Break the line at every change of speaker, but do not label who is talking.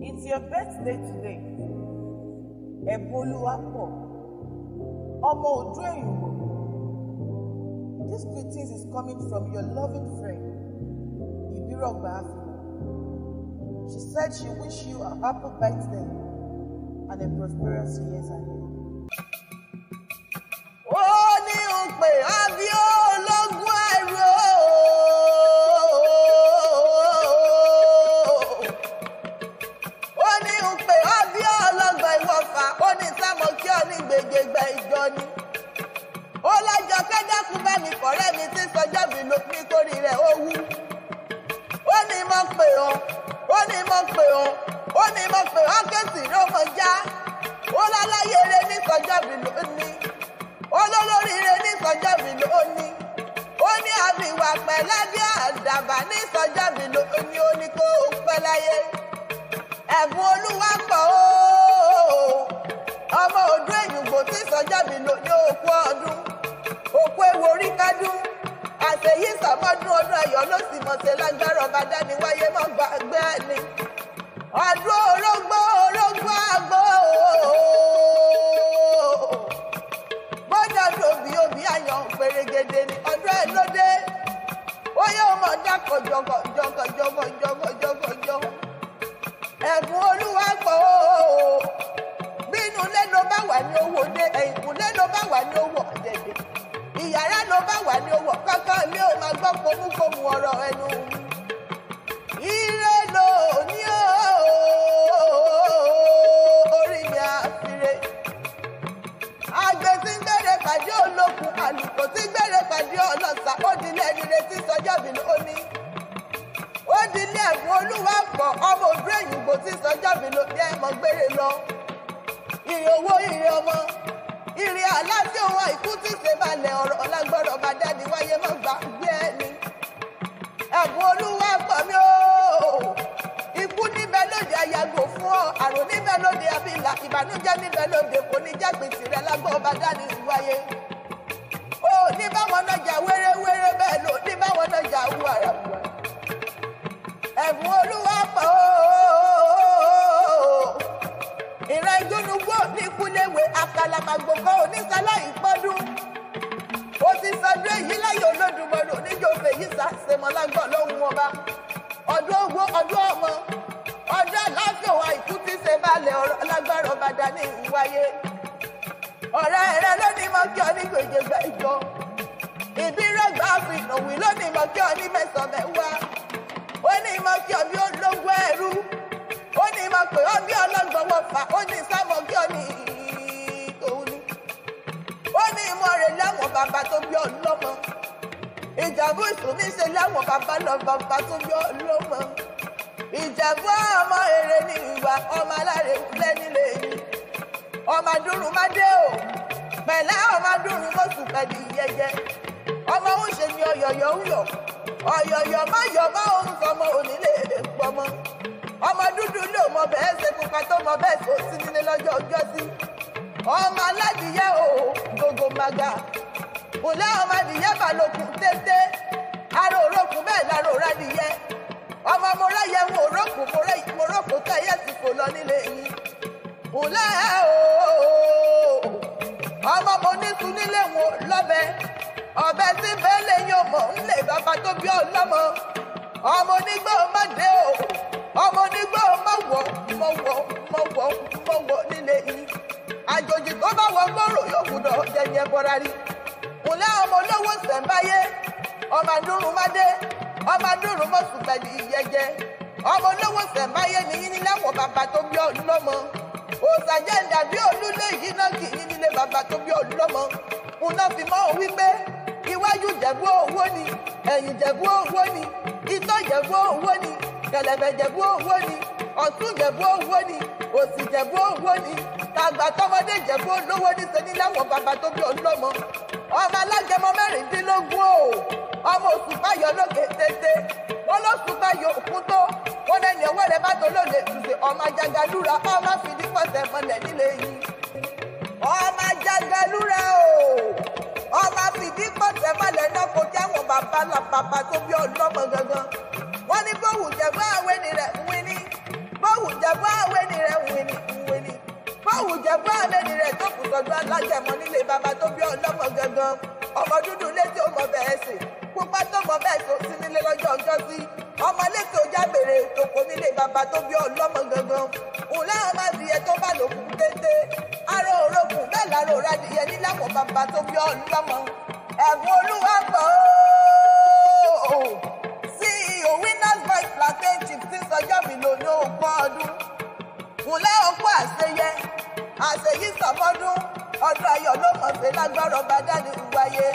It's your birthday today. Eboluwapo. Omo Odu Eyinbo. This greeting is coming from your loving friend, Ibirogba Afina. She said she wishes you a happy birthday and a prosperous years ahead.
Ẹ̀bùn Olúwapọ̀ ọmọ Odu Eyinbo tí sọjọ́ bí lò ní òkú ọdún òkú ewu orí kádún àṣeyí sọmọdún ọdún ayọ̀ ló sì mọ̀ ṣe lágbára ọba dání wáyé mọ́ gbàgbé ẹni ọdún orógbó àgbò gbọ́dọ̀ dòbí òbí àyàn pèrègèdè ní ọdún ẹ̀ lóde ó yóò mọ̀ dákọ̀ jọ̀gọ̀jọ̀gọ̀jọ̀gọ̀jọ̀gọ̀jọ̀. Ẹ̀bùn Olúwapọ̀ bínú ilé ló bá wà ní owó dé ẹ̀yìnkùlé ló bá wà ní owó ọ̀dẹ̀dẹ̀ ìyàrá ló bá wà ní owó kankan ilé ò máa gbọ́ pomúpomú ọ̀rọ̀ ẹnu ire ló ní orí mi àfire àgbẹ̀ tí ń gbèrè pàdé olókun àlùkò tí ń gbèrè pàdé ọlọ́sà ó dilé ẹni retí sọjọ́ bí lóní. Ó dilé Ẹ̀bùn Olúwapọ̀ ọmọ Odu Eyinbo tí sọjọ́ bí ló jẹ́ ẹ̀mọ́ gbére lọ. Ire owó ire ọmọ, ire àlàáfíà òun àìkú tí ṣe balẹ̀ ọ̀rọ̀ ọ̀làgbọ́dọ̀ bá dání wáyé mọ́ gbàgbé ẹni. Ẹ̀bùn Olúwapọ̀ mi ó. Ikú níbẹ̀ lóde àyàgò fún ọ, àrùn níbẹ̀ lóde àbílà, ìbànújẹ́ níbẹ̀ lóde kò ní jẹ́ pèsè rẹ̀ lágbọ́ bá dání wáyé. Ó ní báwọn náà jà wéré bẹ́ẹ̀ ló ní báwọn náà jà wúwàràwúwà. Ẹ̀bùn Olúwapọ̀ ìran ìdúnnúgbò ní kúléwé àkàlàmàgbòkọ onísàlá ìpọ́dún ó ti sọdún èyí láyé Olódùmarè oníjòfè yìí sàṣemọ́lágbọ̀ lóhùn ọba ọdún owó ọdún ọmọ ọdún àláfíà wa ìkú tí ṣe balẹ̀ ọ̀rọ̀ lágbára ọba dání ìwáyé ọ̀rẹ́ rẹ lónìí mọ́ kí ọ ní gbèjègbè ìjọ Ìbírọ̀gbà Afina wí lónìí mọ́ kí ọ ní mẹ́sàn-án mẹ́wàá ó ní mọ́ kí ọ bí ológun ẹrú ó ní mọ́ pé ọ bí ọlọ́gbọ̀n wọ̀fà ó ní sámọ́ kí ọ ní òun ni ó ní ìmọ̀ rẹ̀ láwọn bàbá tó bí ọlọ́mọ Ìjẹ̀bú ìsúnmí ṣe láwọn bàbá lọ bàbá tó bí ọlọ́mọ Ìjẹ̀bú ọmọ èrè ní ìwà ọmọ aláre kúlẹ̀ nílé yìí ọmọ Adúrúmádé o pẹ̀lẹ́ ọmọ Adúrúmọ̀sùn pẹ̀lú ìyẹjẹ ọmọ òun ṣe ni ọ̀yọ̀yọ̀ ń yọ̀ ọ̀yọ̀yọ̀ má yọ̀ má òun sọmọ onílé pọmọ ọmọ dúdú ló mọ bẹ́ẹ̀ ṣe pupa tó mọ bẹ́ẹ̀ tó sí nílé lọ́jọ́ ọjọ́ sí ọmọ aládìyẹ o gbogbo maga òlẹ́ ọmọ adìyẹ balógun téńté ara òrókùn bẹ́ẹ̀ lára òrádìyẹ ọmọ mo ráyẹ ń òrókùn mo rókùn tẹ́yẹ sì fò lọ nílé yìí òlẹ́ ọmọ mo níṣu nílé wọn lọ́bẹ̀ ọbẹ̀ tí bẹ́ẹ̀ lè yàn mọ̀ ńlẹ̀ bàbá tó bí ọlọ́mọ ọmọ onígbà ọmọdé o ọmọ onígbà mọ̀wọ̀ nílé yìí àjòjì tó bá wọ gbòòrò yóò gbúdọ̀ jẹni ẹbọra rí kùnlẹ̀ ọmọ olówó sẹ̀ǹbáyé ọmọ Adúrúmádé ọmọ Adúrúmọ̀sùn pẹ̀lú ìyẹjẹ ọmọ olówó sẹ̀ǹbáyé nìyí nílẹ̀ wọ bàbá tó bí ọlọ́mọ òsàjẹ́ ìdàbí olúlé yìí náà kì í nílé bàbá tó bí ọlọ́mọ kùnà fi mọ́ wípé iwájú Ìjẹ̀bú owó ni ẹ̀yìn Ìjẹ̀bú owó ni ìtọ́ Ìjẹ̀bú owó ni kẹ̀lẹ̀bẹ̀ Ìjẹ̀bú owó ni ọ̀tún Ìjẹ̀bú owó ni òsì Ìjẹ̀bú owó ni tàgbà tọmọdé Ìjẹ̀bú olówó ní sẹ́ni láwọn bàbá tó bí ọlọ́mọ ọmọ alágẹmọ mẹ́rìndínlógún o ọmọ Òṣùpá yọ lókè téńté wọn lóṣùpá yọ òkun tó wọn lẹ́ni ọwọ́ rẹ̀ bá tó lóde ìṣe ọmọ Ajagalúra ọmọ fìdí pọ̀sẹ̀ mọ́lẹ̀ nílé yìí ọmọ Ajagalúra o ọmọ fìdí pọ̀sẹ̀ mọ́lẹ̀ náà kò jẹ́ wọn bàbá la bàbá tó bí ọlọ́mọ gangan wọ́n ní bówù Ìjẹ̀bú àwẹ̀ ni rẹ̀ ń wí ní bówù Ìjẹ̀bú sọdún alágẹmọ nílé bàbá tó bí ọlọ́mọ gangan. Ọmọ dúdú létí ó mọ bẹ́ẹ̀ sè, pupa tó mọ bẹ́ẹ̀ tó sí nílé lọ́jọ́ ọjọ́ sí. Ọmọ létí ó jábèrè tòkó nílé bàbá tó bí ọlọ́mọ gangan. Ǹlẹ́ ọmọ adìyẹ tó bá lòkùn téńté. Aró orókùn bẹ́ẹ̀ láró radìyẹ nílápọ̀ bàbá tó bí ọlọ́mọ. Ẹ̀bùn Olúwa pọ̀ ooo. CEO Winners Voice Plantain Chips tí sọjọ́ mi lò ní ogún ọdún. Ǹlẹ́ ọkọ àṣeyẹ, àṣeyí sọmọdún. Ọdún ayọ̀ ló mọ̀ sí lágbára ọba dání wáyé.